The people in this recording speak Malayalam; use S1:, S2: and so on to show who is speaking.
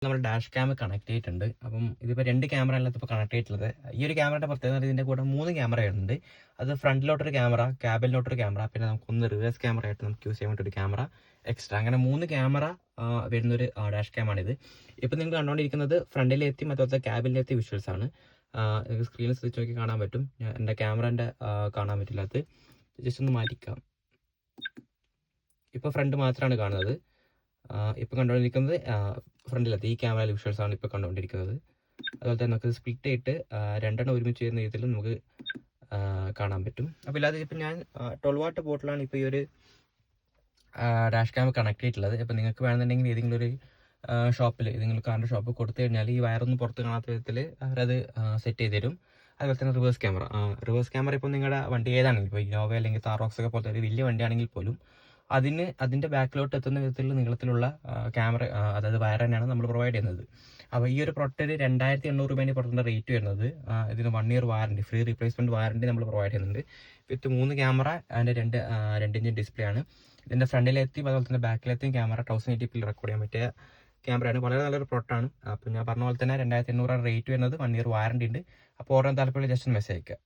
S1: നമ്മൾ ഡാഷ് ക്യാം കണക്ട് ചെയ്തിട്ടുണ്ട്. അപ്പം ഇതിപ്പോൾ 2 ക്യാമറയാണ് ഇപ്പോൾ കണക്ട് ചെയ്തിട്ടുള്ളത്. ഈ ഒരു ക്യാമറയുടെ പ്രത്യേകത ഇതിൻ്റെ കൂടെ 3 ക്യാമറ വരുന്നുണ്ട്. അത് ഫ്രണ്ടിലോട്ടൊരു ക്യാമറ, ക്യാബിലോട്ടൊരു ക്യാമറ, പിന്നെ നമുക്കൊന്ന് റിവേഴ്സ് ക്യാമറ ആയിട്ട് നമുക്ക് യൂസ് ചെയ്യാൻ വേണ്ടി ഒരു ക്യാമറ എക്സ്ട്രാ, അങ്ങനെ 3 ക്യാമറ വരുന്നൊരു ഡാഷ് ക്യാമാണിത്. ഇപ്പം നിങ്ങൾ കണ്ടുകൊണ്ടിരിക്കുന്നത് ഫ്രണ്ടിലെത്തി അതുപോലത്തെ ക്യാബിലെത്തി വിഷ്വൽസ് ആണ്. നിങ്ങൾക്ക് സ്ക്രീനിൽ സ്വിച്ച് നോക്കി കാണാൻ പറ്റും. എൻ്റെ ക്യാമറൻ്റെ കാണാൻ പറ്റില്ല, അത് ജസ്റ്റ് ഒന്ന് മാറ്റിക്കാം. ഇപ്പോൾ ഫ്രണ്ട് മാത്രമാണ് കാണുന്നത്. ഇപ്പോൾ കണ്ടുകൊണ്ടിരിക്കുന്നത് ഫ്രണ്ടിലത്തെ ഈ ക്യാമറ വിഷ്വൽസ് ആണ് ഇപ്പോൾ കണ്ടുകൊണ്ടിരിക്കുന്നത്. അതുപോലെ തന്നെ നമുക്ക് സ്പ്ലിറ്റ് ആയിട്ട് രണ്ടെണ്ണം ഒരുമിച്ച് ചെയ്യുന്ന രീതിയിൽ നമുക്ക് കാണാൻ പറ്റും. അപ്പോൾ ഇല്ലാതെ ഇപ്പം ഞാൻ 12 വാട്ട് പോർട്ടിലാണ് ഇപ്പോൾ ഈ ഒരു ഡാഷ് ക്യാം കണക്ട് ചെയ്തിട്ടുള്ളത്. ഇപ്പോൾ നിങ്ങൾക്ക് വേണമെന്നുണ്ടെങ്കിൽ ഏതെങ്കിലും ഒരു ഷോപ്പിൽ, ഏതെങ്കിലും കാറിൻ്റെ ഷോപ്പിൽ കൊടുത്തു കഴിഞ്ഞാൽ ഈ വയറൊന്നും പുറത്ത് കാണാത്ത വിധത്തിൽ അവരത് സെറ്റ് ചെയ്ത് തരും. അതുപോലെ തന്നെ റിവേഴ്സ് ക്യാമറ ഇപ്പോൾ നിങ്ങളുടെ വണ്ടി ഏതാണെങ്കിലും, ഇപ്പോൾ ഇന്നോവ അല്ലെങ്കിൽ താറോക്സ് ഒക്കെ പോലത്തെ ഒരു വലിയ വണ്ടിയാണെങ്കിൽ പോലും അതിൻ്റെ ബാക്കിലോട്ട് എത്തുന്ന വിധത്തിലുള്ള നീളത്തിലുള്ള ക്യാമറ, അതായത് വയർ തന്നെയാണ് നമ്മൾ പ്രൊവൈഡ് ചെയ്യുന്നത്. അപ്പോൾ ഈ ഒരു പ്രൊഡക്റ്റിന് 2800 രൂപേൻ്റെ പുറത്തുള്ള റേറ്റ് വരുന്നത്. ഇതിന് 1 year warranty, free replacement warranty നമ്മൾ പ്രൊവൈഡ് ചെയ്യുന്നുണ്ട്. വിത്ത് 3 ക്യാമറ, അതിൻ്റെ 2 ഇഞ്ച് ഡിസ്പ്ലേ ആണ്. ഇതിൻ്റെ ഫ്രണ്ടിലെത്തിയും അതുപോലെ തന്നെ ബാക്കിലെത്തിയും ക്യാമറ 1080p റെക്കോർഡ് ചെയ്യാൻ പറ്റിയ ക്യാമറയാണ്. വളരെ നല്ലൊരു പ്രൊഡക്റ്റാണ്. അപ്പോൾ ഞാൻ പറഞ്ഞ പോലെ തന്നെ 2800 റേറ്റ് വരുന്നത്. 1 ഇയർ വാറണ്ടി ഉണ്ട്. അപ്പോൾ ഓരോ താല്പര്യം ജസ്റ്റ് മെസ്സേജ് അയക്കുക.